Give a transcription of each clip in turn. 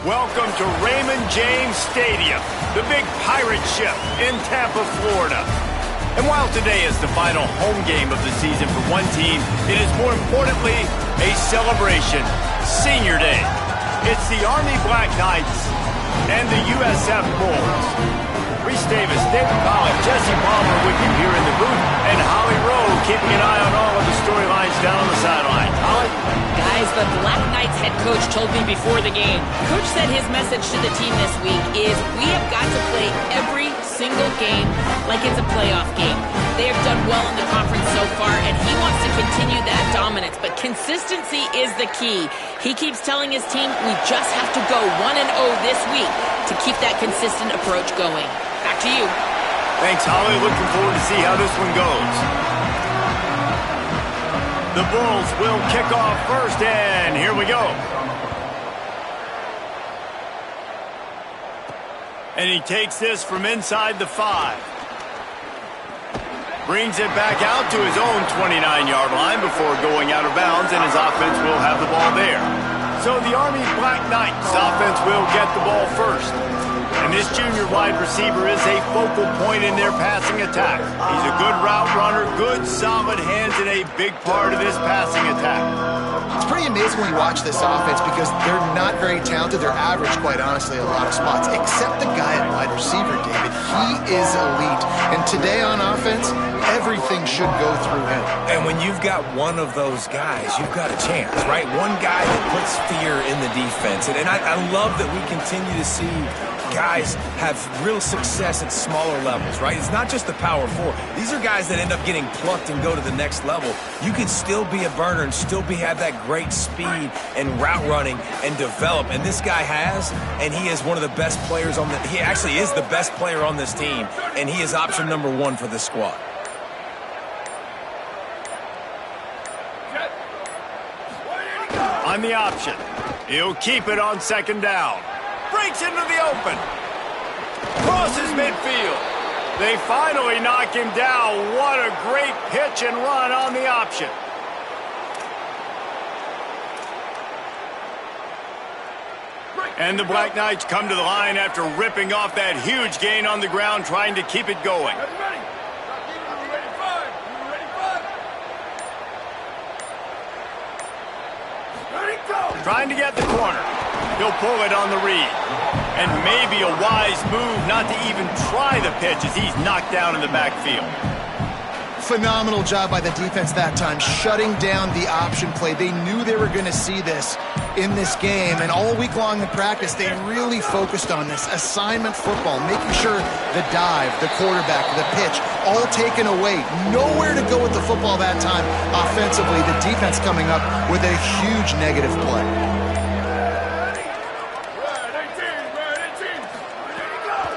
Welcome to Raymond James Stadium, the big pirate ship in Tampa, Florida. And while today is the final home game of the season for one team, it is more importantly a celebration, Senior Day. It's the Army Black Knights and the USF Bulls. Reese Davis, David Collins, Jesse Palmer with you here in the booth, and Holly Rowe keeping an eye on all of the storylines down on the sideline. Holly? Guys, the Black Knights head coach told me before the game. Coach said his message to the team this week is we have got to play every single game like it's a playoff game. They have done well in the conference so far, and he wants to continue that dominance, but consistency is the key. He keeps telling his team we just have to go 1-0 this week to keep that consistent approach going. Back to you. Thanks, Holly. Looking forward to see how this one goes. The Bulls will kick off first, and here we go. And he takes this from inside the 5. Brings it back out to his own 29-yard line before going out of bounds, and his offense will have the ball there. So the Army Black Knights offense will get the ball first. And this junior wide receiver is a focal point in their passing attack. He's a good route runner, good solid hands, and a big part of this passing attack. It's pretty amazing when you watch this offense because they're not very talented. They're average, quite honestly, a lot of spots, except the guy at wide receiver, David. He is elite. And today on offense, everything should go through him. And when you've got one of those guys, you've got a chance, right? One guy that puts fear in the defense. And I love that we continue to see guys have real success at smaller levels, right? It's not just the power 4. These are guys that end up getting plucked and go to the next level. You can still be a burner and still have that great speed and route running and develop. And this guy has, and he is one of the best players on he actually is the best player on this team, and he is option number 1 for this squad. On the option, he'll keep it on second down. Breaks into the open. Crosses midfield. They finally knock him down. What a great pitch and run on the option. And the Black Knights come to the line after ripping off that huge gain on the ground, trying to keep it going. Trying to get the corner. He'll pull it on the read. And maybe a wise move not to even try the pitch as he's knocked down in the backfield. Phenomenal job by the defense that time, shutting down the option play. They knew they were going to see this in this game, and all week long in practice, they really focused on this assignment football, making sure the dive, the quarterback, the pitch, all taken away. Nowhere to go with the football that time offensively. The defense coming up with a huge negative play.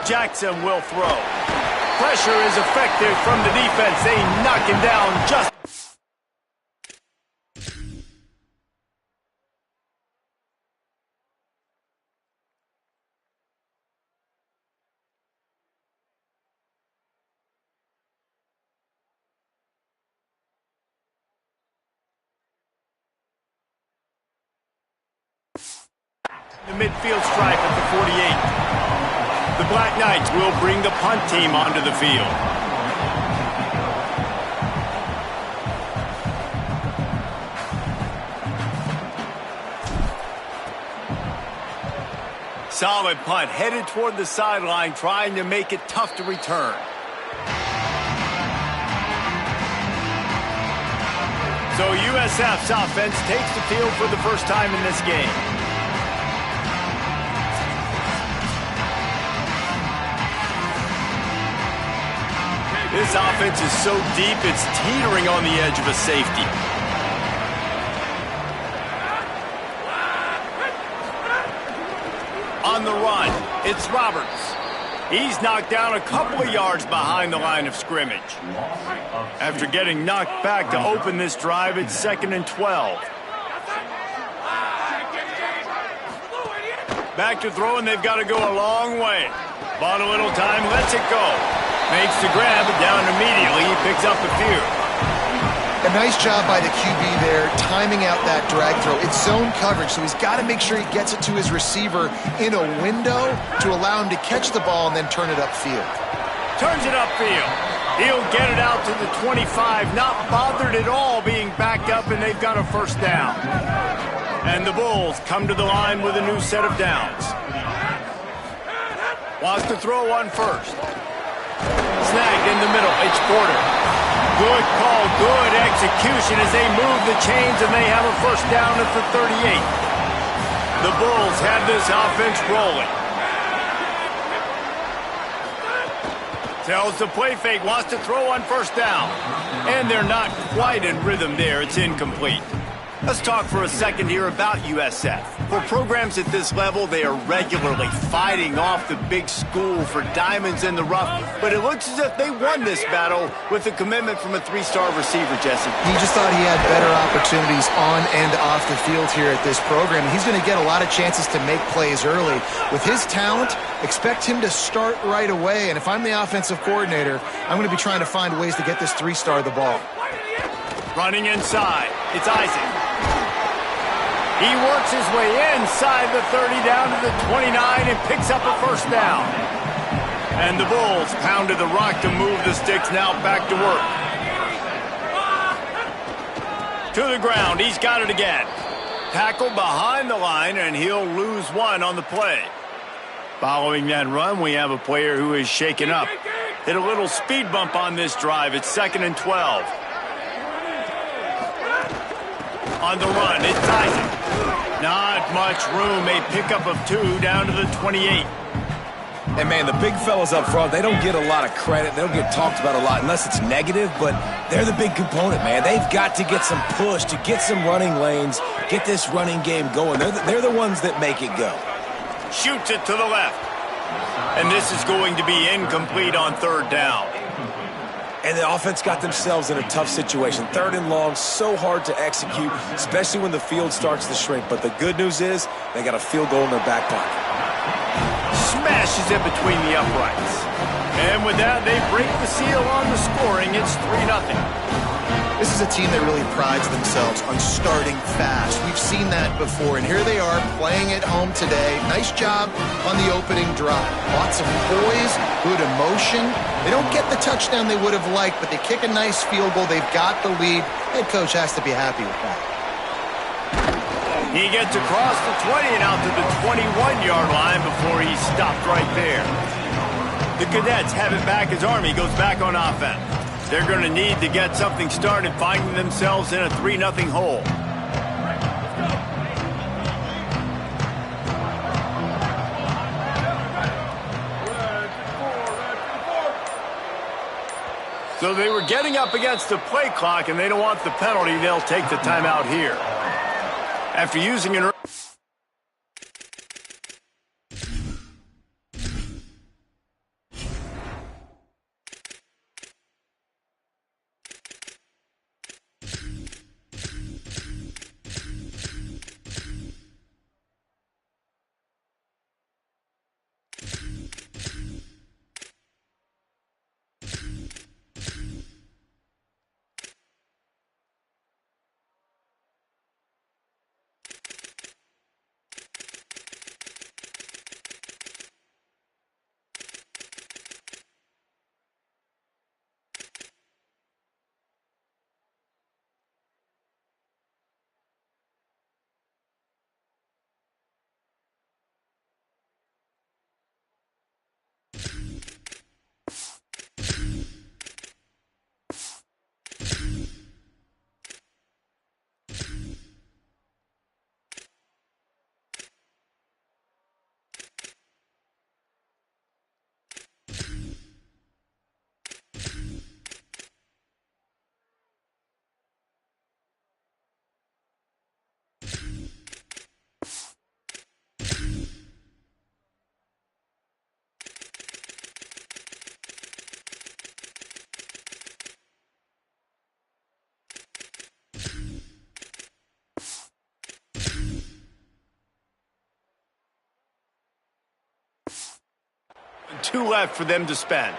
Jackson will throw. Pressure is effective from the defense. They knock him down just. The midfield stripe at the 48. The Black Knights will bring the punt team onto the field. Solid punt, headed toward the sideline, trying to make it tough to return. So USF's offense takes the field for the first time in this game. This offense is so deep, it's teetering on the edge of a safety. On the run, it's Roberts. He's knocked down a couple of yards behind the line of scrimmage. After getting knocked back to open this drive, it's 2nd and 12. Back to throw, and they've got to go a long way. Bought a little time, lets it go. Makes the grab, down immediately. He picks up the few. A nice job by the QB there, timing out that drag throw. It's zone coverage, so he's got to make sure he gets it to his receiver in a window to allow him to catch the ball and then turn it upfield. Turns it upfield. He'll get it out to the 25, not bothered at all being backed up, and they've got a first down. And the Bulls come to the line with a new set of downs. Wants to throw on first. Snagged in the middle. It's Porter. Good call, good execution as they move the chains, and they have a first down at the 38. The Bulls have this offense rolling. Tells the play fake, wants to throw on first down. And they're not quite in rhythm there. It's incomplete. Let's talk for a second here about USF. For programs at this level, they are regularly fighting off the big school for diamonds in the rough, but it looks as if they won this battle with a commitment from a three-star receiver, Jesse. He just thought he had better opportunities on and off the field here at this program. He's going to get a lot of chances to make plays early. With his talent, expect him to start right away, and if I'm the offensive coordinator, I'm going to be trying to find ways to get this three-star the ball. Running inside, it's Isaac. He works his way inside the 30 down to the 29 and picks up a first down. And the Bulls pounded the rock to move the sticks, now back to work. To the ground, he's got it again. Tackled behind the line, and he'll lose one on the play. Following that run, we have a player who is shaken up. Hit a little speed bump on this drive. It's 2nd and 12. On the run, it's Isaac. Not much room. A pickup of 2 down to the 28. And, man, the big fellas up front, they don't get a lot of credit. They don't get talked about a lot unless it's negative, but they're the big component, man. They've got to get some push, to get some running lanes, get this running game going. They're the ones that make it go. Shoots it to the left. And this is going to be incomplete on 3rd down. And the offense got themselves in a tough situation. 3rd and long, so hard to execute, especially when the field starts to shrink. But the good news is they got a field goal in their back pocket. Smashes it between the uprights. And with that, they break the seal on the scoring. It's 3-0. This is a team that really prides themselves on starting fast. We've seen that before, and here they are playing at home today. Nice job on the opening drive. Lots of poise, good emotion. They don't get the touchdown they would have liked, but they kick a nice field goal. They've got the lead. Head coach has to be happy with that. He gets across the 20 and out to the 21-yard line before he's stopped right there. The Cadets have it back as Army goes back on offense. They're going to need to get something started, finding themselves in a 3-0 hole. So they were getting up against the play clock, and they don't want the penalty. They'll take the timeout here. After using an... Two left for them to spend.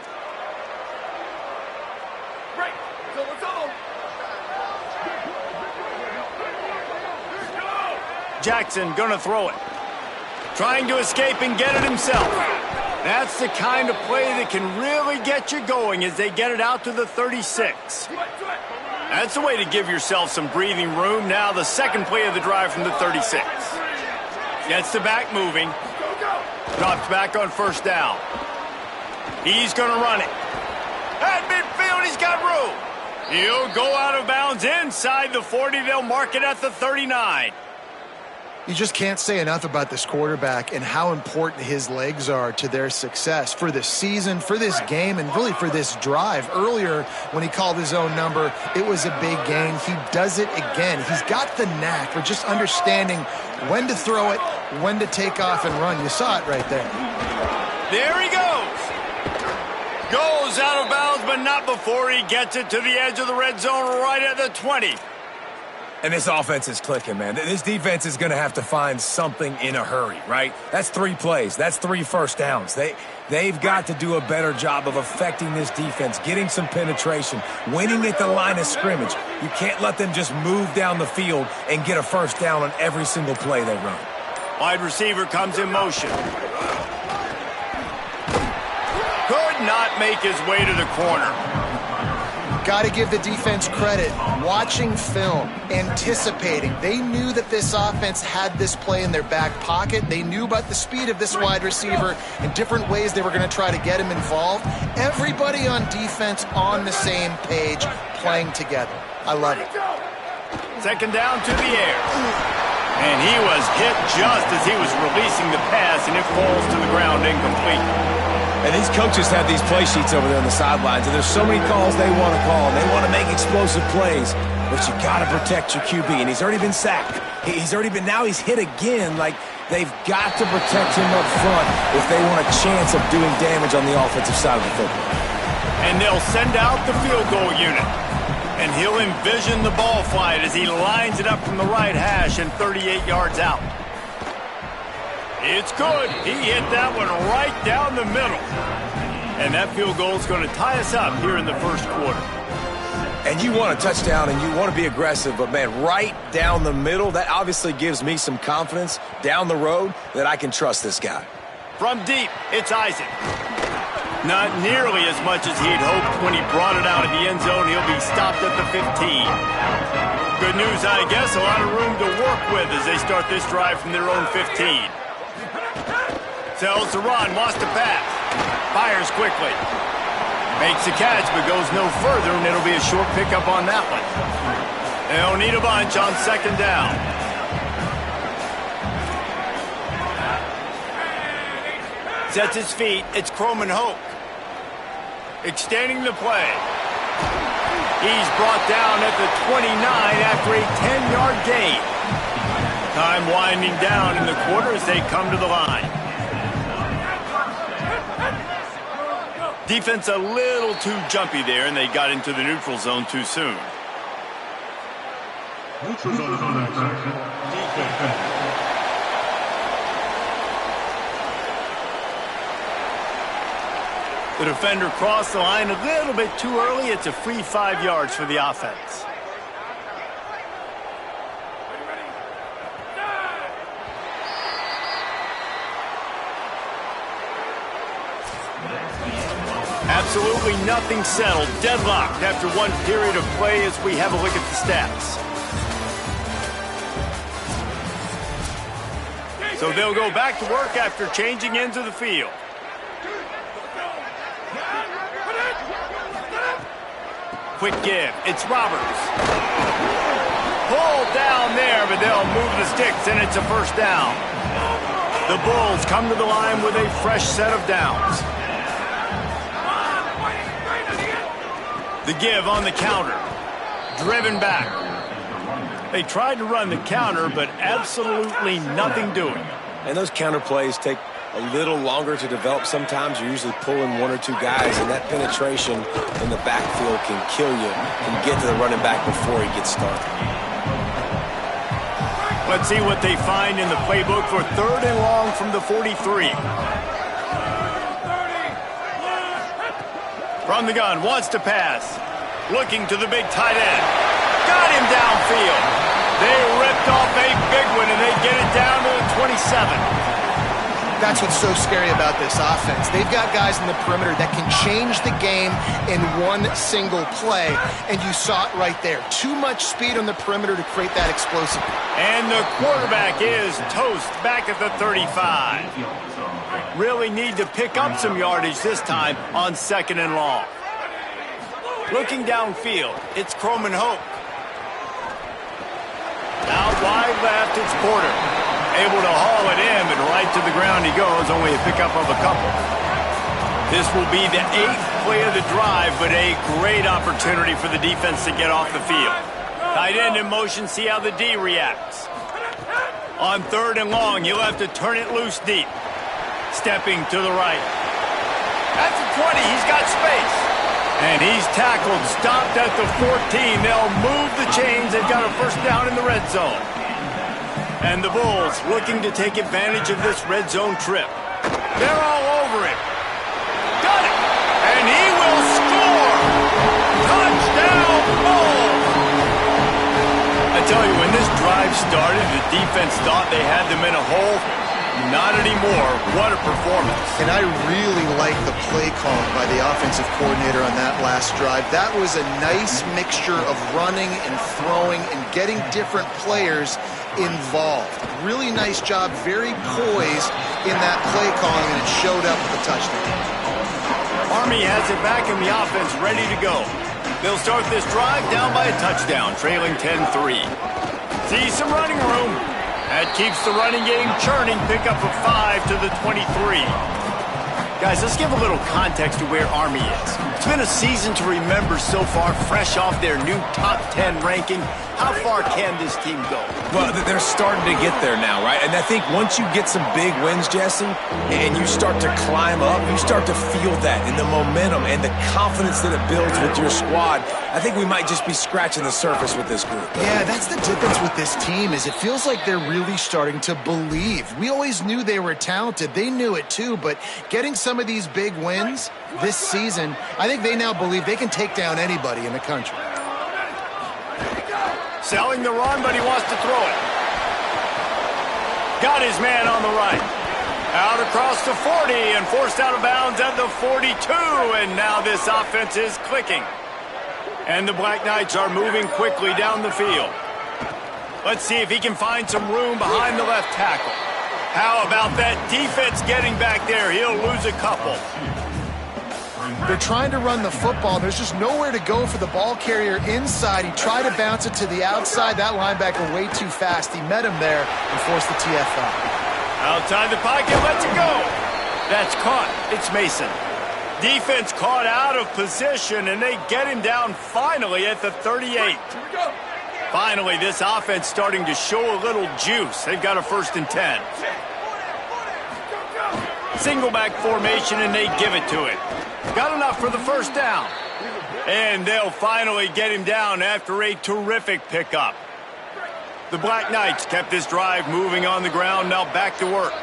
Jackson gonna throw it. Trying to escape and get it himself. That's the kind of play that can really get you going as they get it out to the 36. That's the way to give yourself some breathing room. Now the second play of the drive from the 36. Gets the back moving. Drops back on first down. He's going to run it. At midfield, he's got room. He'll go out of bounds inside the 40. They'll mark it at the 39. You just can't say enough about this quarterback and how important his legs are to their success for this season, for this game, and really for this drive. Earlier, when he called his own number, it was a big gain. He does it again. He's got the knack for just understanding when to throw it, when to take off and run. You saw it right there. There he goes. Goes out of bounds, but not before he gets it to the edge of the red zone right at the 20. And this offense is clicking, man. This defense is going to have to find something in a hurry, right? That's 3 plays. That's 3 first downs. They've got to do a better job of affecting this defense, getting some penetration, winning at the line of scrimmage. You can't let them just move down the field and get a first down on every single play they run. Wide receiver comes in motion. Could not make his way to the corner. Got to give the defense credit. Watching film, anticipating. They knew that this offense had this play in their back pocket. They knew about the speed of this wide receiver and different ways they were going to try to get him involved. Everybody on defense on the same page, playing together. I love it. Second down to the air. And he was hit just as he was releasing the pass, and it falls to the ground incomplete. And these coaches have these play sheets over there on the sidelines, and there's so many calls they want to call, and they want to make explosive plays, but you got to protect your QB, and he's already been sacked. Now he's hit again. Like, they've got to protect him up front if they want a chance of doing damage on the offensive side of the football. And they'll send out the field goal unit, and he'll envision the ball flight as he lines it up from the right hash and 38 yards out. It's good. He hit that one right down the middle. And that field goal is going to tie us up here in the first quarter. And you want a touchdown and you want to be aggressive, but, man, right down the middle, that obviously gives me some confidence down the road that I can trust this guy. From deep, it's Isaac. Not nearly as much as he'd hoped when he brought it out of the end zone. He'll be stopped at the 15. Good news, I guess, a lot of room to work with as they start this drive from their own 15. Tells to run, wants to pass. Fires quickly. Makes the catch, but goes no further, and it'll be a short pickup on that one. They'll need a bunch on second down. Sets his feet. It's Croman Hoke. Extending the play. He's brought down at the 29 after a 10-yard gain. Time winding down in the quarter as they come to the line. Defense a little too jumpy there, and they got into the neutral zone too soon. Neutral zone is on that section. The defender crossed the line a little bit too early. It's a free 5 yards for the offense. Absolutely nothing settled. Deadlocked after one period of play as we have a look at the stats. So they'll go back to work after changing into the field. Quick give. It's Roberts. Pulled down there, but they'll move the sticks, and it's a first down. The Bulls come to the line with a fresh set of downs. The give on the counter. Driven back. They tried to run the counter, but absolutely nothing doing. And those counter plays take a little longer to develop. Sometimes you're usually pulling 1 or 2 guys, and that penetration in the backfield can kill you, can get to the running back before he gets started. Let's see what they find in the playbook for 3rd and long from the 43. From the gun, wants to pass. Looking to the big tight end. Got him downfield. They ripped off a big one, and they get it down to the 27. That's what's so scary about this offense. They've got guys in the perimeter that can change the game in one single play, and you saw it right there. Too much speed on the perimeter to create that explosive. And the quarterback is toast back at the 35. Really need to pick up some yardage this time on 2nd and long. Looking downfield, it's Croman Hope. Out wide left, it's Porter. Able to haul it in, but right to the ground he goes, only a pickup of a couple. This will be the 8th play of the drive, but a great opportunity for the defense to get off the field. Tight end in motion, see how the D reacts. On 3rd and long, he'll have to turn it loose deep. Stepping to the right. At the 20, he's got space. And he's tackled, stopped at the 14. They'll move the chains. They've got a first down in the red zone. And the Bulls looking to take advantage of this red zone trip. They're all over it. Got it! And he will score! Touchdown, Bulls! I tell you, when this drive started, the defense thought they had them in a hole. Not anymore. What a performance. And I really like the play call by the offensive coordinator on that last drive. That was a nice mixture of running and throwing and getting different players involved. Really nice job, very poised in that play calling, and it showed up with a touchdown. Army has it back in the offense, ready to go. They'll start this drive down by a touchdown, trailing 10-3. See some running room. That keeps the running game churning. Pick up a 5 to the 23. Guys, let's give a little context to where Army is. It's been a season to remember so far, fresh off their new top 10 ranking. How far can this team go? Well, they're starting to get there now, right? And I think once you get some big wins, Jesse, and you start to climb up, you start to feel that in the momentum and the confidence that it builds with your squad. I think we might just be scratching the surface with this group. Yeah, that's the difference with this team, is it feels like they're really starting to believe. We always knew they were talented. They knew it too, but getting some of these big wins this season, I think they now believe they can take down anybody in the country. Selling the run, but he wants to throw it. Got his man on the right. Out across the 40 and forced out of bounds at the 42. And now this offense is clicking. And the Black Knights are moving quickly down the field. Let's see if he can find some room behind the left tackle. How about that defense getting back there? He'll lose a couple. They're trying to run the football. There's just nowhere to go for the ball carrier inside. He tried to bounce it to the outside. That linebacker way too fast. He met him there and forced the TFL. Outside the pocket, lets it go. That's caught. It's Mason. Defense caught out of position, and they get him down finally at the 38. Finally, this offense starting to show a little juice. They've got a 1st and 10. Single back formation, and they give it to it. Got enough for the first down. And they'll finally get him down after a terrific pickup. The Black Knights kept this drive moving on the ground, now back to work.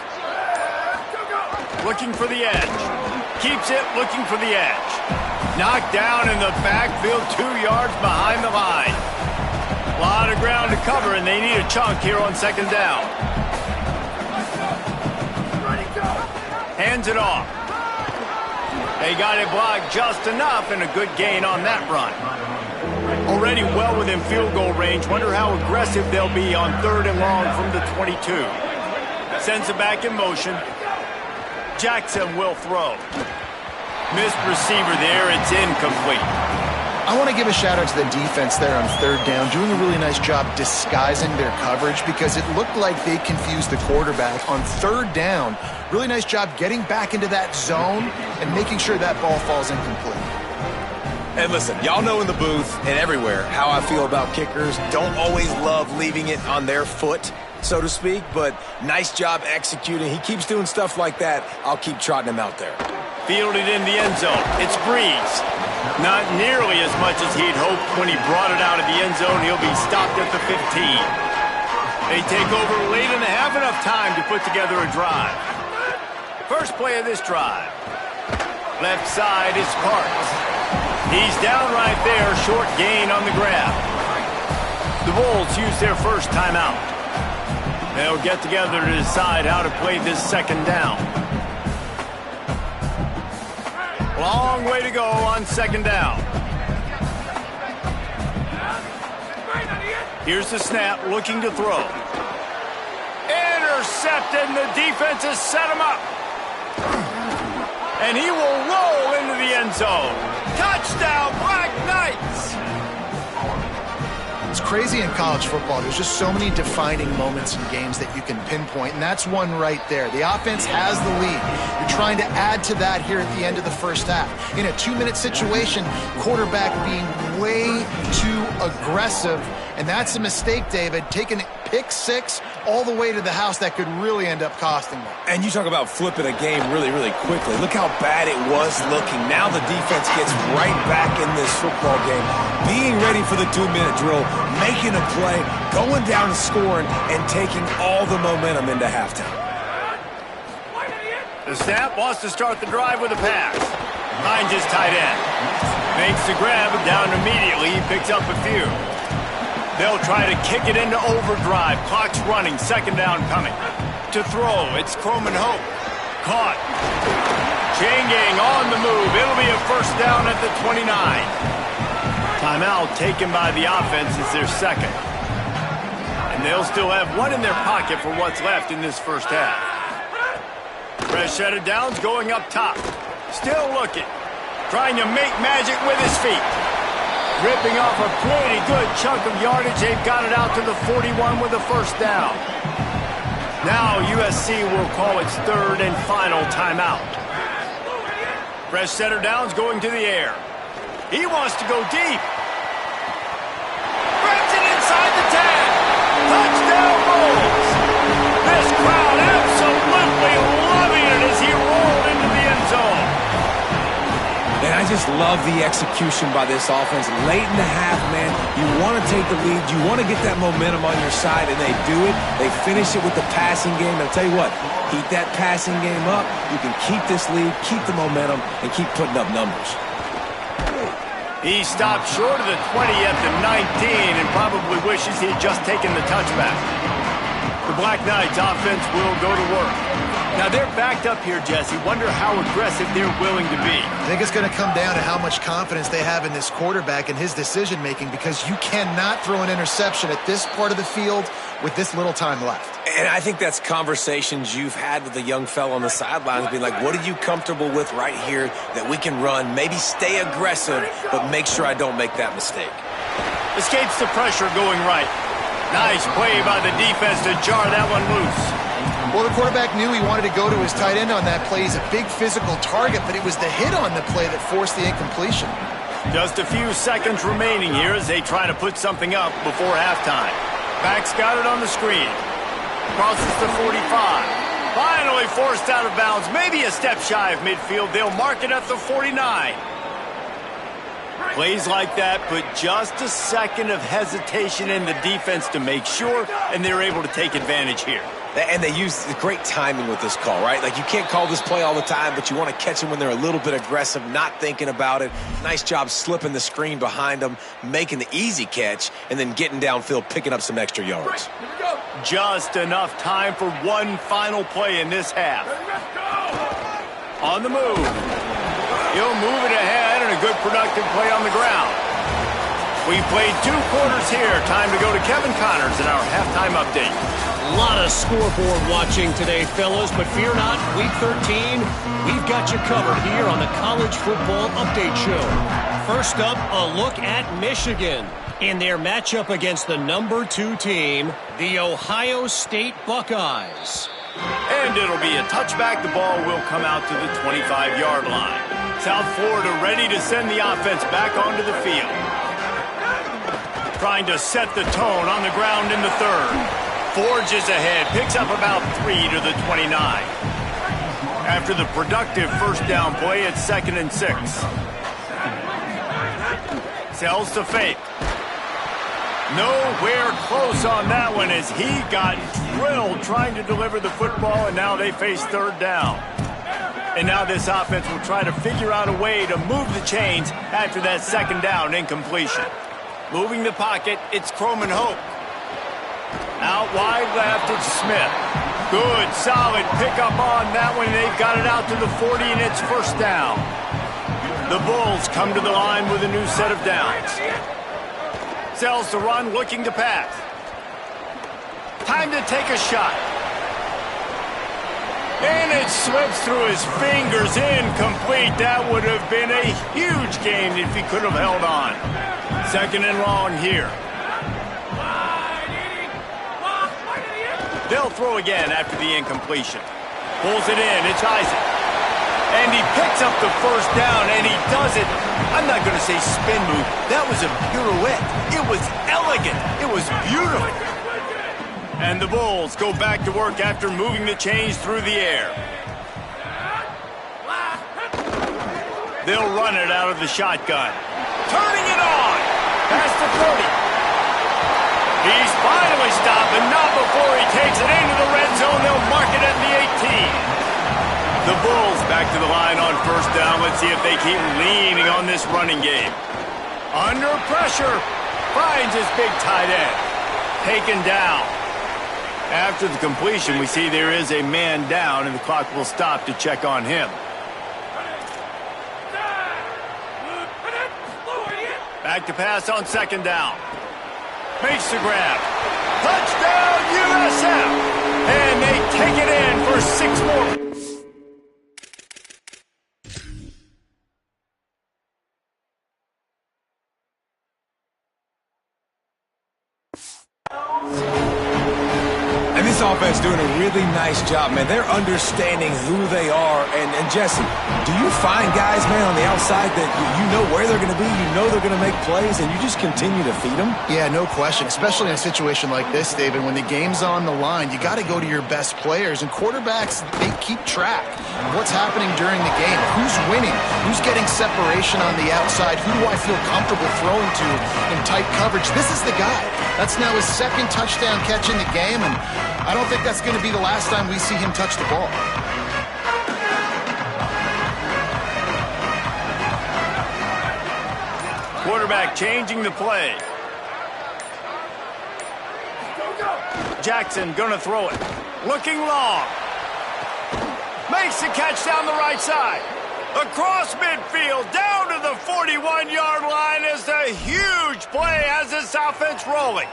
Looking for the edge. Keeps it looking for the edge. Knocked down in the backfield, 2 yards behind the line. A lot of ground to cover, and they need a chunk here on 2nd down. Hands it off. They got it blocked just enough, and a good gain on that run. Already well within field goal range. Wonder how aggressive they'll be on 3rd and long from the 22. Sends it back in motion. Jackson will throw. Missed receiver there. It's incomplete. I want to give a shout out to the defense there on 3rd down, doing a really nice job disguising their coverage because it looked like they confused the quarterback on 3rd down. Really nice job getting back into that zone and making sure that ball falls incomplete. And listen, y'all know in the booth and everywhere how I feel about kickers. Don't always love leaving it on their foot, so to speak, but nice job executing. He keeps doing stuff like that. I'll keep trotting him out there. Fielded in the end zone. It's Breeze. Not nearly as much as he'd hoped when he brought it out of the end zone. He'll be stopped at the 15. They take over late and have enough time to put together a drive. First play of this drive. Left side is Parks. He's down right there, short gain on the grab. The Bulls use their first timeout. They'll get together to decide how to play this second down. Long way to go on second down. Here's the snap, looking to throw. Intercepted, and the defense has set him up. And he will roll into the end zone. Touchdown, Black Knights! It's crazy in college football. There's just so many defining moments in games that you can pinpoint, and that's one right there. The offense has the lead. You're trying to add to that here at the end of the first half. In a 2-minute situation, quarterback being way too aggressive, and that's a mistake, David. Taking pick six all the way to the house, that could really end up costing them. And you talk about flipping a game really, really quickly. Look how bad it was looking. Now the defense gets right back in this football game, being ready for the 2-minute drill, making a play, going down and scoring, and taking all the momentum into halftime. The snap wants to start the drive with a pass. Finds his tight end. Makes the grab down immediately. He picks up a few. They'll try to kick it into overdrive. Clock's running. Second down coming. To throw, it's Coleman Hope. Caught. Chain gang on the move. It'll be a first down at the 29. Timeout taken by the offense is their second. And they'll still have one in their pocket for what's left in this first half. Fresh set of downs going up top. Still looking. Trying to make magic with his feet. Ripping off a pretty good chunk of yardage. They've got it out to the 41 with a first down. Now USC will call its third and final timeout. Fresh setter downs going to the air. He wants to go deep. Grabs it inside the 10. Touchdown Bulls. This crowd absolutely loving it as he rolled into the end zone. And I just love the execution by this offense. Late in the half, man, you want to take the lead. You want to get that momentum on your side, and they do it. They finish it with the passing game. And I'll tell you what, keep that passing game up. You can keep this lead, keep the momentum, and keep putting up numbers. He stopped short of the 20 at the 19 and probably wishes he had just taken the touchback. The Black Knights offense will go to work. Now they're backed up here, Jesse. Wonder how aggressive they're willing to be. I think it's going to come down to how much confidence they have in this quarterback and his decision-making, because you cannot throw an interception at this part of the field with this little time left. And I think that's conversations you've had with the young fellow on the sidelines, being like, what are you comfortable with right here that we can run? Maybe stay aggressive, but make sure I don't make that mistake. Escapes the pressure going right. Nice play by the defense to jar that one loose. Well, the quarterback knew he wanted to go to his tight end on that play. He's a big physical target, but it was the hit on the play that forced the incompletion. Just a few seconds remaining here as they try to put something up before halftime. Back's got it on the screen. Crosses the 45. Finally forced out of bounds. Maybe a step shy of midfield. They'll mark it at the 49. Plays like that put just a second of hesitation in the defense to make sure, and they're able to take advantage here. And they use great timing with this call, right? Like, you can't call this play all the time, but you want to catch them when they're a little bit aggressive, not thinking about it. Nice job slipping the screen behind them, making the easy catch, and then getting downfield, picking up some extra yards. Just enough time for one final play in this half. On the move. He'll move it ahead, and a good productive play on the ground. We played 2 quarters here. Time to go to Kevin Connors in our halftime update. A lot of scoreboard watching today, fellas, but fear not, Week 13, we've got you covered here on the College Football Update Show. First up, a look at Michigan in their matchup against the number 2 team, the Ohio State Buckeyes. And it'll be a touchback. The ball will come out to the 25-yard line. South Florida ready to send the offense back onto the field. Trying to set the tone on the ground in the third. Forges ahead, picks up about 3 to the 29. After the productive first down play, it's 2nd and 6. Sells to fake. Nowhere close on that one as he got drilled trying to deliver the football, and now they face 3rd down. And now this offense will try to figure out a way to move the chains after that 2nd down incompletion. Moving the pocket, it's Croman Hope. Out wide left, it's Smith. Good, solid pickup on that one. They've got it out to the 40, and it's first down. The Bulls come to the line with a new set of downs. Sells the run, looking to pass. Time to take a shot. And it slips through his fingers, incomplete. That would have been a huge gain if he could have held on. Second and long here. They'll throw again after the incompletion. Pulls it in, it's Isaac. And he picks up the first down, and he does it. I'm not going to say spin move. That was a pirouette. It was elegant. It was beautiful. And the Bulls go back to work after moving the chains through the air. They'll run it out of the shotgun. Turning it on. Past the 30. He's finally stopped, and not before he takes it into the red zone. They'll mark it at the 18. The Bulls back to the line on first down. Let's see if they keep leaning on this running game. Under pressure. Finds his big tight end. Taken down. After the completion, we see there is a man down, and the clock will stop to check on him. Back to pass on second down. Makes the grab. Touchdown, USF! And they take it in for 6 more. And this offense doing a really nice job, man. They're understanding who they are. And Jesse, do you find guys, man, on the outside that you know where they're going to be, you know they're going to make plays, and you just continue to feed them? Yeah, no question, especially in a situation like this, David. When the game's on the line, you got to go to your best players. And quarterbacks, they keep track of what's happening during the game. Who's winning? Who's getting separation on the outside? Who do I feel comfortable throwing to in tight coverage? This is the guy. That's now his second touchdown catch in the game, and I don't think that's going to be the last time we see him touch the ball. Quarterback changing the play. Jackson gonna throw it. Looking long. Makes the catch down the right side. Across midfield, down to the 41-yard line is a huge play as this offense rolling.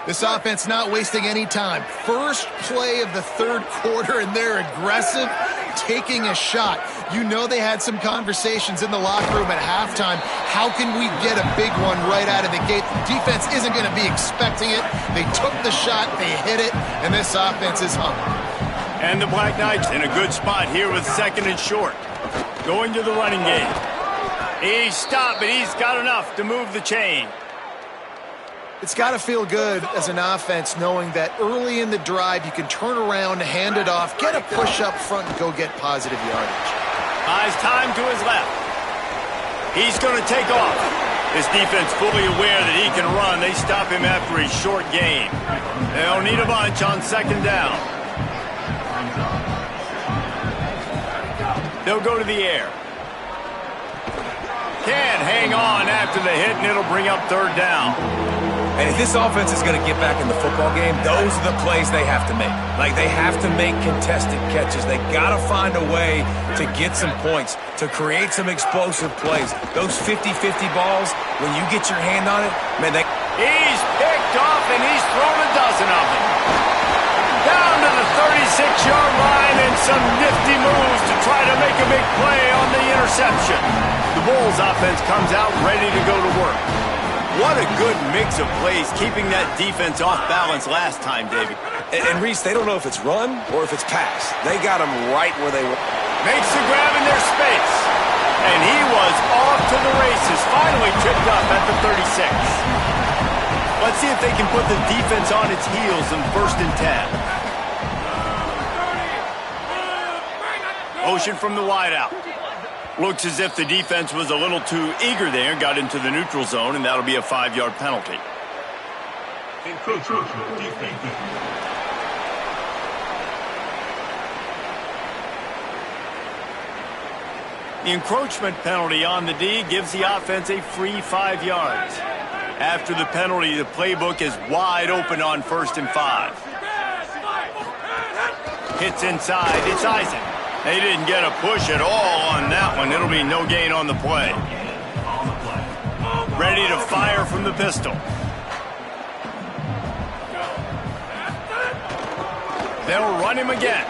This offense not wasting any time. First play of the third quarter, and they're aggressive, taking a shot. You know they had some conversations in the locker room at halftime. How can we get a big one right out of the gate? The defense isn't going to be expecting it. They took the shot, they hit it, and this offense is hungry. And the Black Knights in a good spot here with second and short. Going to the running game. He's stopped, but he's got enough to move the chain. It's got to feel good as an offense knowing that early in the drive you can turn around, hand it off, get a push up front, and go get positive yardage. Eyes time to his left. He's going to take off. This defense fully aware that he can run. They stop him after a short gain. They'll need a bunch on second down. They'll go to the air. Can't hang on after the hit, and it'll bring up third down. And if this offense is going to get back in the football game, those are the plays they have to make. Like, they have to make contested catches. They got to find a way to get some points, to create some explosive plays. Those 50-50 balls, when you get your hand on it, man, He's picked off, and he's thrown a dozen of them. Down to the 36-yard line, and some nifty moves to try to make a big play on the interception. The Bulls offense comes out ready to go to work. What a good mix of plays, keeping that defense off balance last time, David. And Reese, they don't know if it's run or if it's pass. They got them right where they were. Makes the grab in their space. And he was off to the races, finally tripped up at the 36. Let's see if they can put the defense on its heels in 1st and 10. Motion from the wideout. Looks as if the defense was a little too eager there, got into the neutral zone, and that'll be a 5-yard penalty. The encroachment penalty on the D gives the offense a free 5 yards. After the penalty, the playbook is wide open on 1st and 5. Hits inside. It's Isaac. They didn't get a push at all on that one. It'll be no gain on the play. Ready to fire from the pistol. They'll run him again.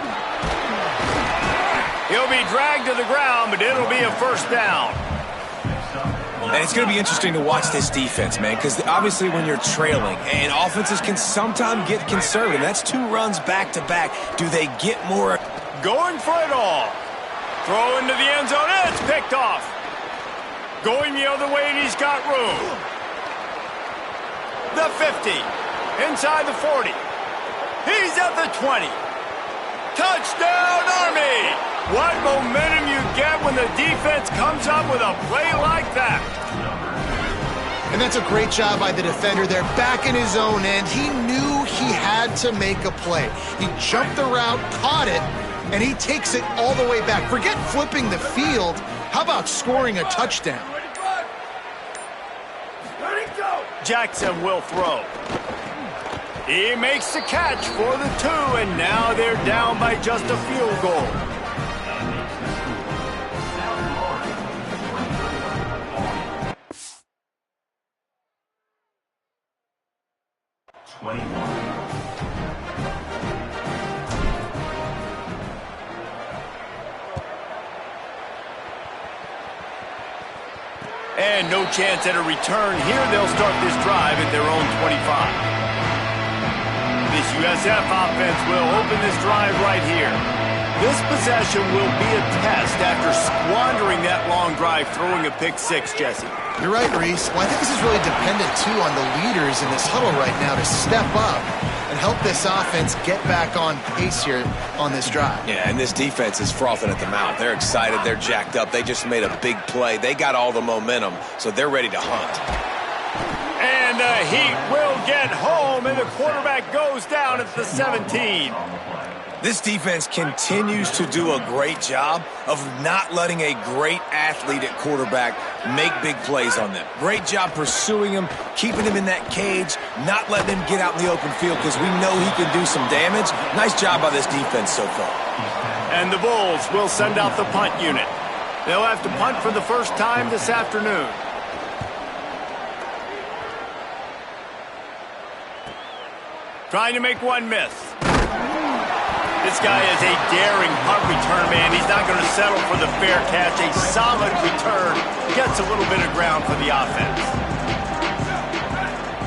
He'll be dragged to the ground, but it'll be a first down. And it's going to be interesting to watch this defense, man, because obviously when you're trailing, and offenses can sometimes get conservative. That's 2 runs back-to-back. Do they get more? Going for it all. Throw into the end zone. It's picked off. Going the other way, and he's got room. The 50. Inside the 40. He's at the 20. Touchdown, Army! What momentum you get when the defense comes up with a play like that. And that's a great job by the defender there, back in his own end. He knew he had to make a play. He jumped the route, caught it, and he takes it all the way back. Forget flipping the field. How about scoring a touchdown? Jackson will throw. He makes the catch for the 2, and now they're down by just a field goal. And no chance at a return here. They'll start this drive at their own 25. This USF offense will open this drive right here. This possession will be a test after squandering that long drive, throwing a pick 6, Jesse. You're right, Reese. Well, I think this is really dependent, too, on the leaders in this huddle right now to step up and help this offense get back on pace here on this drive. Yeah, and this defense is frothing at the mouth. They're excited. They're jacked up. They just made a big play. They got all the momentum, so they're ready to hunt. And the Heat will get home, and the quarterback goes down at the 17. This defense continues to do a great job of not letting a great athlete at quarterback make big plays on them. Great job pursuing him, keeping him in that cage, not letting him get out in the open field because we know he can do some damage. Nice job by this defense so far. And the Bulls will send out the punt unit. They'll have to punt for the first time this afternoon. Trying to make one miss. This guy is a daring punt return man. He's not going to settle for the fair catch. A solid return. Gets a little bit of ground for the offense.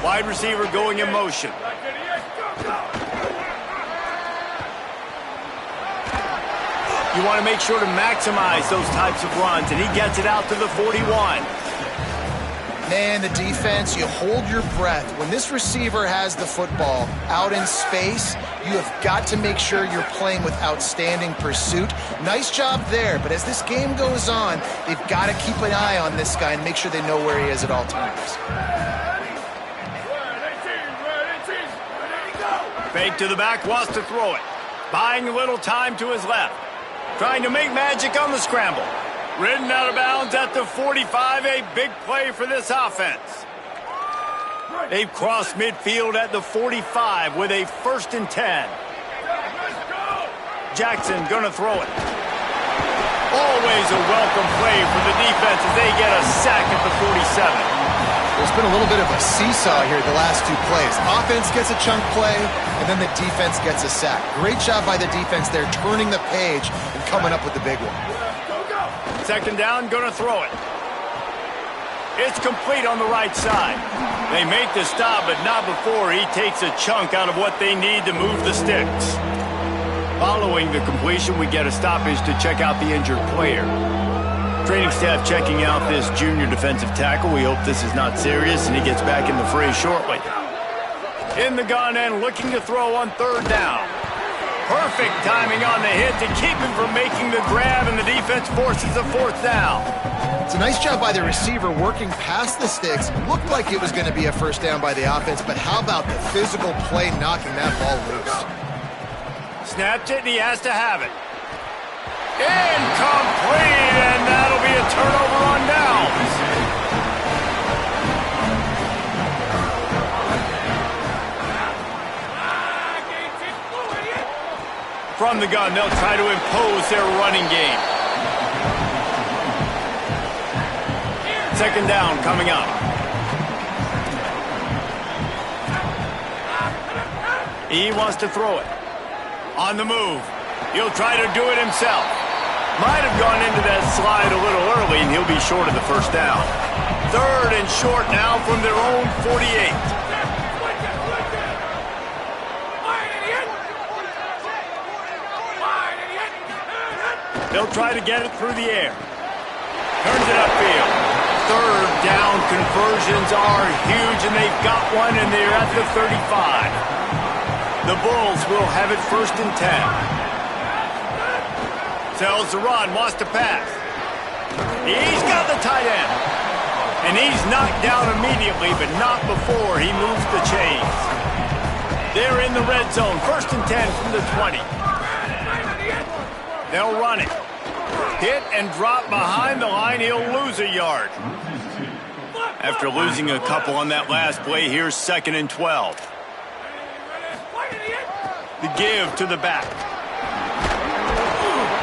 Wide receiver going in motion. You want to make sure to maximize those types of runs, and he gets it out to the 41. Man, the defense, you hold your breath. When this receiver has the football out in space, you have got to make sure you're playing with outstanding pursuit. Nice job there, but as this game goes on, they've got to keep an eye on this guy and make sure they know where he is at all times. Fake to the back, wants to throw it. Buying a little time to his left. Trying to make magic on the scramble. Ridden out of bounds at the 45, a big play for this offense. They've crossed midfield at the 45 with a 1st and 10. Jackson gonna throw it. Always a welcome play for the defense as they get a sack at the 47. There's been a little bit of a seesaw here the last 2 plays. Offense gets a chunk play, and then the defense gets a sack. Great job by the defense there, turning the page and coming up with the big one. 2nd down, gonna throw it. It's complete on the right side. They make the stop, but not before he takes a chunk out of what they need to move the sticks. Following the completion, we get a stoppage to check out the injured player. Training staff checking out this junior defensive tackle. We hope this is not serious, and he gets back in the fray shortly. In the gun and looking to throw on 3rd down. Perfect timing on the hit to keep him from making the grab, and the defense forces a 4th down. It's a nice job by the receiver working past the sticks. Looked like it was going to be a 1st down by the offense, but how about the physical play knocking that ball loose? Snapped it, and he has to have it. Incomplete, and that'll a turnover on downs. From the gun, they'll try to impose their running game. Second down coming up. He wants to throw it. On the move. He'll try to do it himself. Might have gone into that slide a little early, and he'll be short of the first down. Third and short now from their own 48. They'll try to get it through the air. Turns it upfield. Third down conversions are huge, and they've got one, and they're at the 35. The Bulls will have it first and 10. Tells the run, wants to pass. He's got the tight end. And he's knocked down immediately, but not before he moves the chains. They're in the red zone, first and 10 from the 20. They'll run it. Hit and drop behind the line. He'll lose a yard. After losing a couple on that last play, here's second and 12. The give to the back.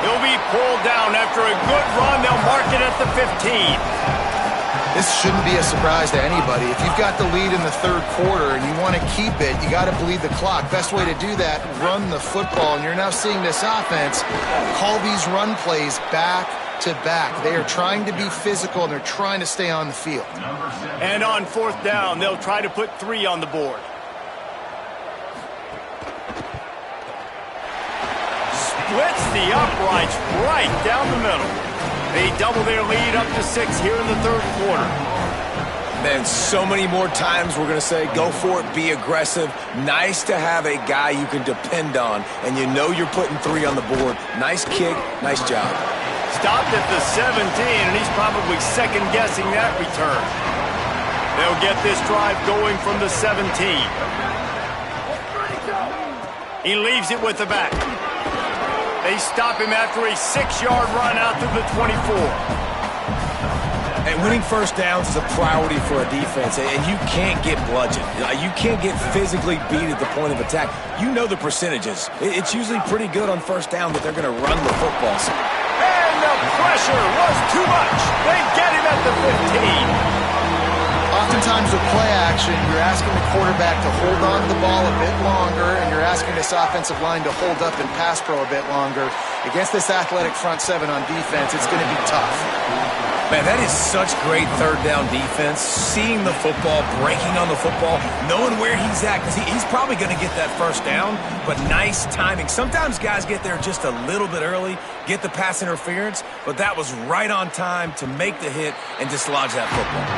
He'll be pulled down after a good run. They'll mark it at the 15. This shouldn't be a surprise to anybody. If you've got the lead in the third quarter and you want to keep it, you got to bleed the clock. Best way to do that, run the football. And you're now seeing this offense call these run plays back to back. They are trying to be physical, and they're trying to stay on the field. And on fourth down, they'll try to put 3 on the board. Splits the uprights right down the middle. They double their lead up to 6 here in the third quarter. Man, so many more times we're going to say, go for it, be aggressive. Nice to have a guy you can depend on, and you know you're putting 3 on the board. Nice kick, nice job. Stopped at the 17, and he's probably second-guessing that return. They'll get this drive going from the 17. He leaves it with the back. They stop him after a 6-yard run out to the 24. And winning first downs is a priority for a defense, and you can't get bludgeoned. You can't get physically beat at the point of attack. You know the percentages. It's usually pretty good on first down that they're going to run the football. And the pressure was too much. They get him at the 15. Oftentimes with play action, you're asking the quarterback to hold on to the ball a bit longer, and you're asking this offensive line to hold up in pass pro a bit longer. Against this athletic front 7 on defense, it's going to be tough. Man, that is such great third down defense. Seeing the football, breaking on the football, knowing where he's at, because he's probably going to get that first down, but nice timing. Sometimes guys get there just a little bit early, get the pass interference, but that was right on time to make the hit and dislodge that football.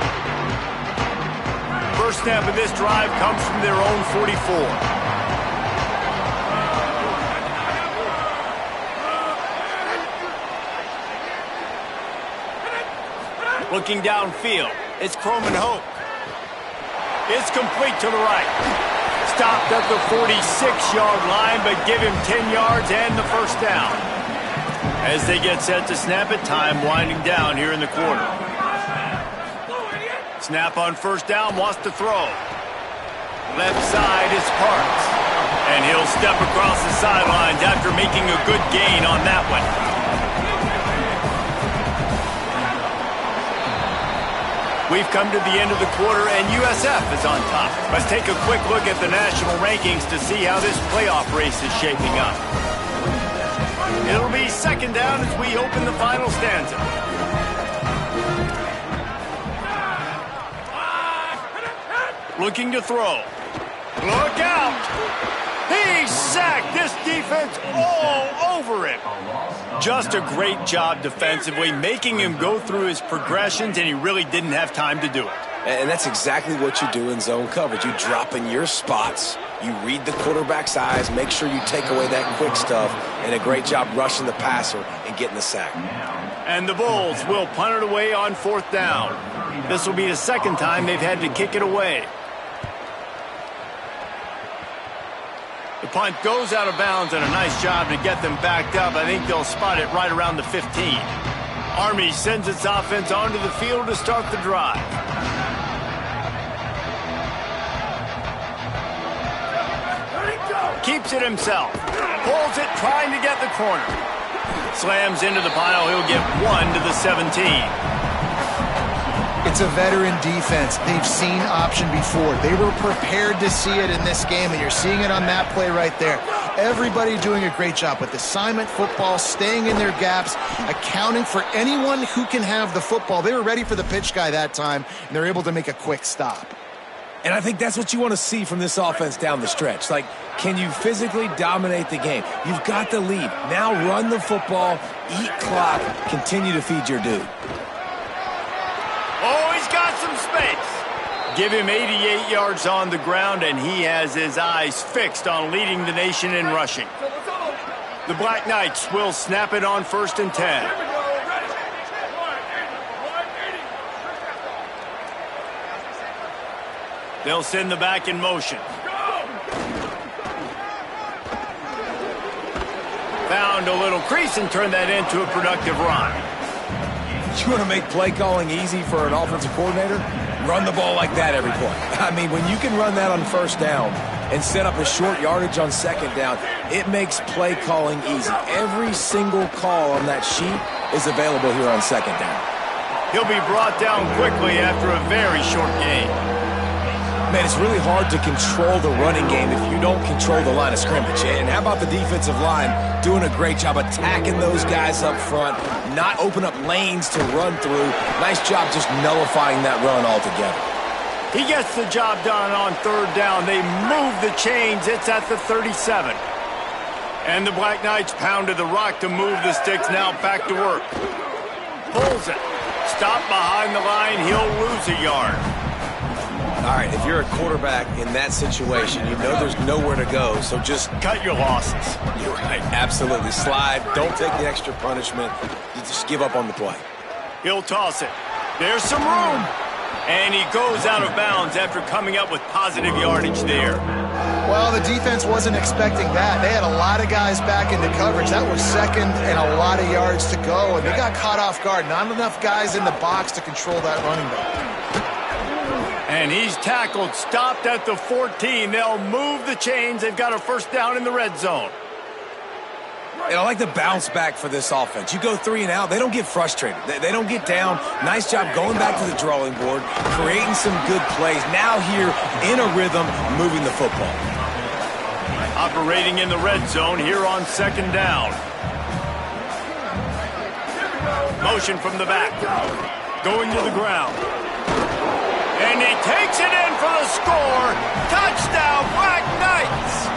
First snap of this drive comes from their own 44. Looking downfield, it's Croman Hope. It's complete to the right. Stopped at the 46-yard line, but give him 10 yards and the first down. As they get set to snap it, time winding down here in the quarter. Snap on first down, wants to throw. Left side is Parks. And he'll step across the sidelines after making a good gain on that one. We've come to the end of the quarter, and USF is on top. Let's take a quick look at the national rankings to see how this playoff race is shaping up. It'll be second down as we open the final stanza. Looking to throw. Look out! He sacked this defense all over him. Just a great job defensively, making him go through his progressions, and he really didn't have time to do it. And that's exactly what you do in zone coverage. You drop in your spots, you read the quarterback's eyes, make sure you take away that quick stuff, and a great job rushing the passer and getting the sack. And the Bulls will punt it away on fourth down. This will be the second time they've had to kick it away. The punt goes out of bounds, and a nice job to get them backed up. I think they'll spot it right around the 15. Army sends its offense onto the field to start the drive. Keeps it himself. Pulls it, trying to get the corner. Slams into the pile. He'll get 1 to the 17. It's a veteran defense. They've seen option before. They were prepared to see it in this game, and you're seeing it on that play right there. Everybody doing a great job with assignment football, staying in their gaps, accounting for anyone who can have the football. They were ready for the pitch guy that time, and they're able to make a quick stop. And I think that's what you want to see from this offense down the stretch. Like, can you physically dominate the game? You've got the lead. Now run the football, eat clock, continue to feed your dude. Oh, he's got some space. Give him 88 yards on the ground, and he has his eyes fixed on leading the nation in rushing. The Black Knights will snap it on 1st and 10. They'll send the back in motion. Found a little crease and turned that into a productive run. You want to make play calling easy for an offensive coordinator? Run the ball like that every play. I mean, when you can run that on 1st down and set up a short yardage on 2nd down, it makes play calling easy. Every single call on that sheet is available here on 2nd down. He'll be brought down quickly after a very short game. Man, it's really hard to control the running game if you don't control the line of scrimmage. And how about the defensive line doing a great job attacking those guys up front, not open up lanes to run through. Nice job just nullifying that run altogether. He gets the job done on 3rd down. They move the chains. It's at the 37. And the Black Knights pounded the rock to move the sticks. Now back to work. Pulls it. Stop behind the line. He'll lose a yard. All right, if you're a quarterback in that situation, you know there's nowhere to go, so just cut your losses. You're right, absolutely. Slide, don't take the extra punishment. You just give up on the play. He'll toss it. There's some room. And he goes out of bounds after coming up with positive yardage there. Well, the defense wasn't expecting that. They had a lot of guys back into coverage. That was 2nd and a lot of yards to go, and they got caught off guard. Not enough guys in the box to control that running back. And he's tackled, stopped at the 14. They'll move the chains. They've got a 1st down in the red zone. And I like the bounce back for this offense. You go 3 and out, they don't get frustrated. They don't get down. Nice job going back to the drawing board, creating some good plays. Now here in a rhythm, moving the football. Operating in the red zone here on 2nd down. Motion from the back. Going to the ground. And he takes it in for the score. Touchdown, Black Knights!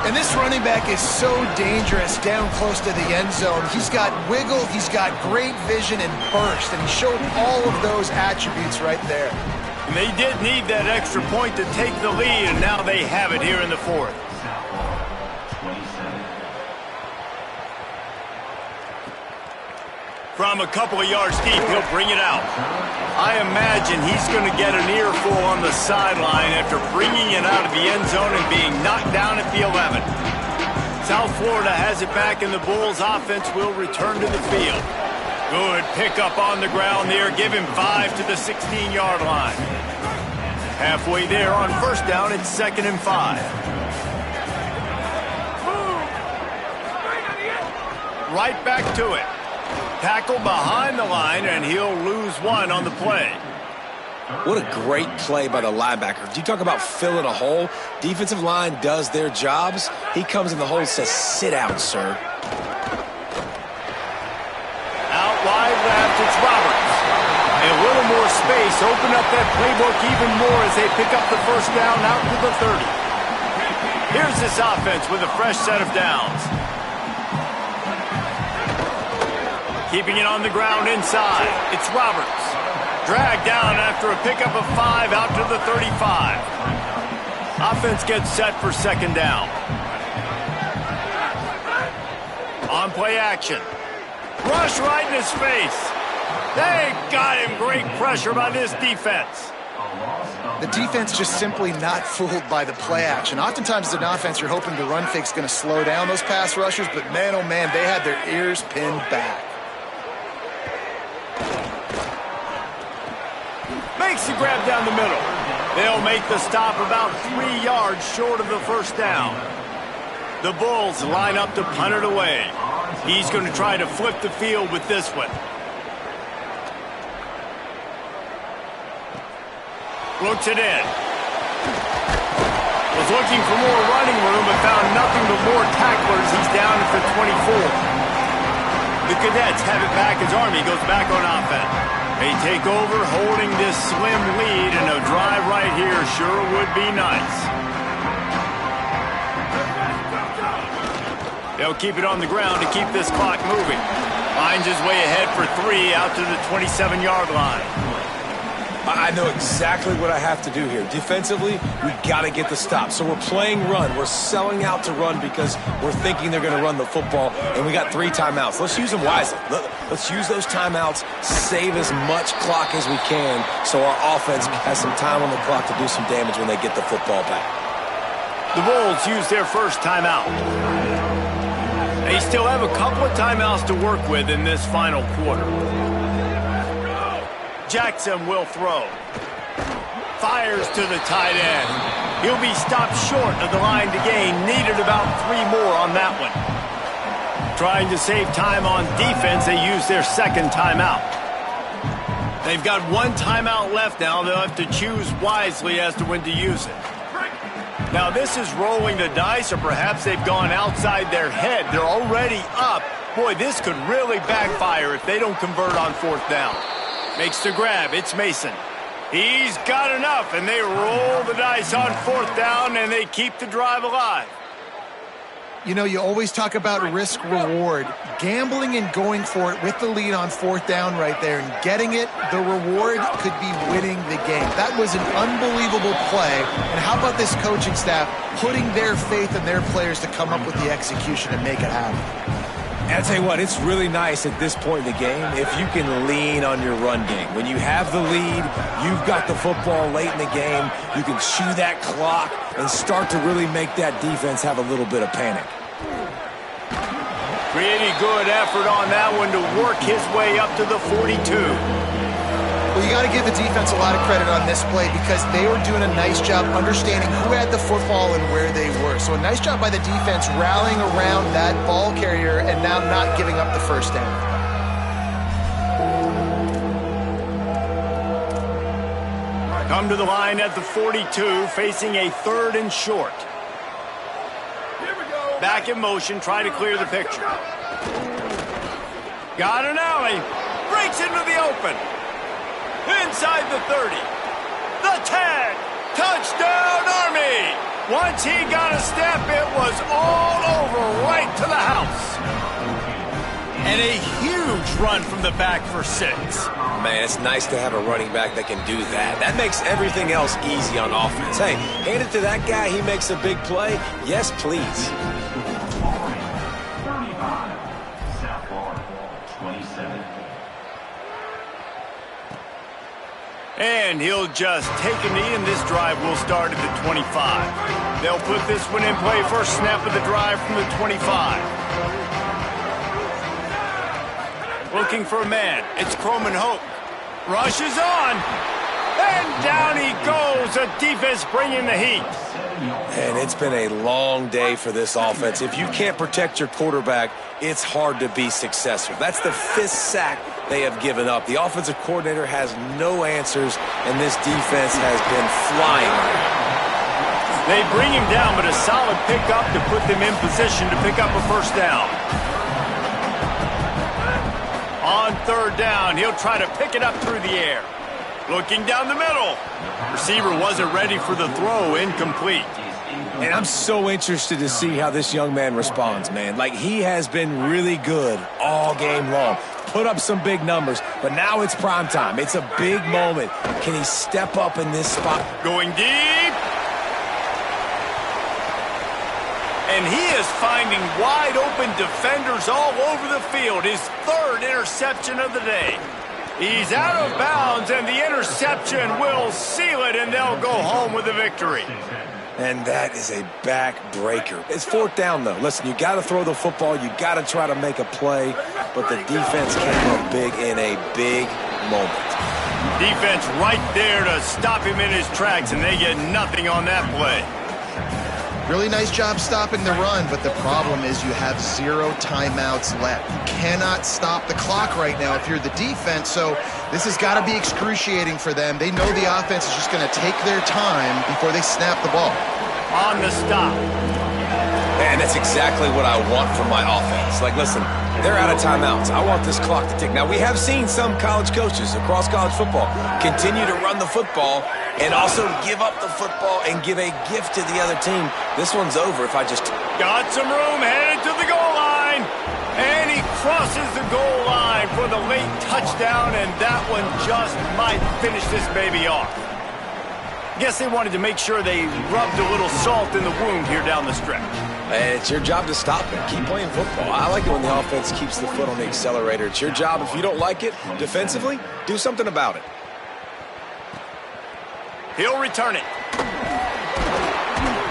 And this running back is so dangerous down close to the end zone. He's got wiggle, he's got great vision and burst, and he showed all of those attributes right there. And they did need that extra point to take the lead, and now they have it here in the 4th. From a couple of yards deep, he'll bring it out. I imagine he's going to get an earful on the sideline after bringing it out of the end zone and being knocked down at the 11. South Florida has it back, and the Bulls offense will return to the field. Good pickup on the ground there. Give him 5 to the 16-yard line. Halfway there on 1st down, it's 2nd and 5. Right back to it. Tackle behind the line, and he'll lose 1 on the play. What a great play by the linebacker. You talk about filling a hole. Defensive line does their jobs. He comes in the hole and says, sit down, sir. Out wide left, it's Roberts. And a little more space. Open up that playbook even more as they pick up the 1st down out to the 30. Here's this offense with a fresh set of downs. Keeping it on the ground inside. It's Roberts. Dragged down after a pickup of 5 out to the 35. Offense gets set for 2nd down. On play action. Rush right in his face. They got him. Great pressure by this defense. The defense just simply not fooled by the play action. Oftentimes as an offense, you're hoping the run fake's going to slow down those pass rushers, but man, oh man, they had their ears pinned back. Makes the grab down the middle. They'll make the stop about 3 yards short of the first down. The Bulls line up to punt it away. He's going to try to flip the field with this one. Looks it in. Was looking for more running room, but found nothing but more tacklers. He's down for 24. The Cadets have it back as Army goes back on offense. They take over, holding this slim lead, and a drive right here sure would be nice. They'll keep it on the ground to keep this clock moving. Finds his way ahead for 3 out to the 27-yard line. I know exactly what I have to do here. Defensively, we got to get the stop. So we're playing run. We're selling out to run because we're thinking they're going to run the football, and we got 3 timeouts. Let's use them wisely. Let's use those timeouts, save as much clock as we can so our offense has some time on the clock to do some damage when they get the football back. The Bulls use their first timeout. They still have a couple of timeouts to work with in this final quarter. Jackson will throw. Fires to the tight end. He'll be stopped short of the line to gain. Needed about 3 more on that one. Trying to save time on defense, they use their second timeout. They've got 1 timeout left now. They'll have to choose wisely as to when to use it. Now this is rolling the dice, or perhaps they've gone outside their head. They're already up. Boy, this could really backfire if they don't convert on 4th down. Makes the grab. It's Mason. He's got enough, and they roll the dice on 4th down, and they keep the drive alive. You know, you always talk about risk-reward. Gambling and going for it with the lead on 4th down right there and getting it, the reward could be winning the game. That was an unbelievable play. And how about this coaching staff putting their faith in their players to come up with the execution and make it happen? And I'll tell you what, it's really nice at this point in the game if you can lean on your run game. When you have the lead, you've got the football late in the game, you can chew that clock and start to really make that defense have a little bit of panic. Pretty good effort on that one to work his way up to the 42. Well, you got to give the defense a lot of credit on this play because they were doing a nice job understanding who had the football and where they were. So a nice job by the defense rallying around that ball carrier and now not giving up the first down. Come to the line at the 42, facing a 3rd and short. Back in motion, try to clear the picture. Got an alley. Breaks into the open. Inside the 30. The 10. Touchdown, Army. Once he got a step, it was all over right to the house. And a huge run from the back for 6. Man, it's nice to have a running back that can do that. That makes everything else easy on offense. Hey, hand it to that guy. He makes a big play. Yes, please. And he'll just take a knee, and this drive will start at the 25. They'll put this one in play first snap of the drive from the 25. Looking for a man. It's Croman Hope. Rushes on. And down he goes. The defense bringing the heat. And it's been a long day for this offense. If you can't protect your quarterback, it's hard to be successful. That's the 5th sack they have given up. The offensive coordinator has no answers, and this defense has been flying. They bring him down, but a solid pickup to put them in position to pick up a first down. On 3rd down, he'll try to pick it up through the air. Looking down the middle. Receiver wasn't ready for the throw, incomplete. And I'm so interested to see how this young man responds, man. Like, he has been really good all game long. Put up some big numbers, but now it's prime time. It's a big moment. Can he step up in this spot? Going deep. And he is finding wide open defenders all over the field. His 3rd interception of the day. He's out of bounds, and the interception will seal it, and they'll go home with a victory. And that is a backbreaker. It's 4th down, though. Listen, you got to throw the football. You got to try to make a play, but the defense came up big in a big moment. Defense right there to stop him in his tracks, and they get nothing on that play. Really nice job stopping the run, but the problem is you have 0 timeouts left. You cannot stop the clock right now if you're the defense, so this has got to be excruciating for them. They know the offense is just going to take their time before they snap the ball. On the stop. And that's exactly what I want from my offense. Like, listen, they're out of timeouts. I want this clock to tick. Now, we have seen some college coaches across college football continue to run the football and also give up the football and give a gift to the other team. This one's over if I just... Got some room, headed to the goal line. And he crosses the goal line for the late touchdown, and that one just might finish this baby off. Guess they wanted to make sure they rubbed a little salt in the wound here down the stretch. It's your job to stop it. Keep playing football. I like it when the offense keeps the foot on the accelerator. It's your job. If you don't like it defensively, do something about it. He'll return it.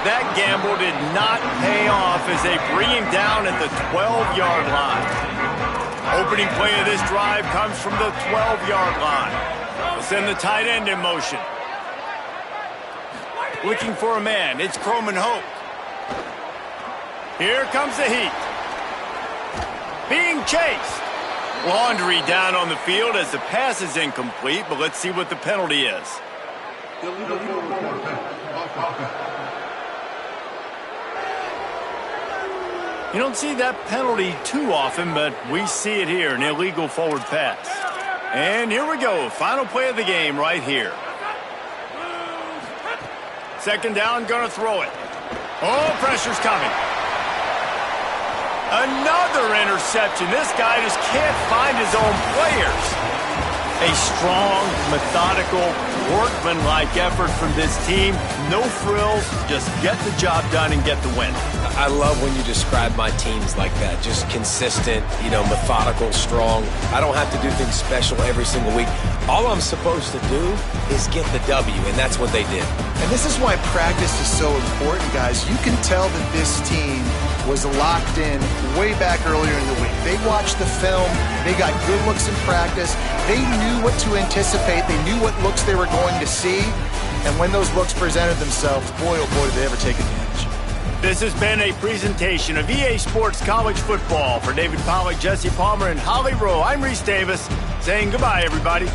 That gamble did not pay off as they bring him down at the 12-yard line. Opening play of this drive comes from the 12-yard line. They'll send the tight end in motion. Looking for a man. It's Croman Hope. Here comes the heat. Being chased. Laundry down on the field as the pass is incomplete, but let's see what the penalty is. You don't see that penalty too often, but we see it here, an illegal forward pass. And here we go, final play of the game right here. Second down, gonna throw it. Oh, pressure's coming. Another interception. This guy just can't find his own players. A strong, methodical, workmanlike effort from this team. No frills, just get the job done and get the win. I love when you describe my teams like that. Just consistent, methodical, strong. I don't have to do things special every single week. All I'm supposed to do is get the W, and that's what they did. And this is why practice is so important, guys. You can tell that this team was locked in way back earlier in the week. They watched the film. They got good looks in practice. They knew what to anticipate. They knew what looks they were going to see. And when those looks presented themselves, boy, oh boy, did they ever take advantage. This has been a presentation of EA Sports College Football. For David Pollack, Jesse Palmer, and Holly Rowe, I'm Reese Davis saying goodbye, everybody.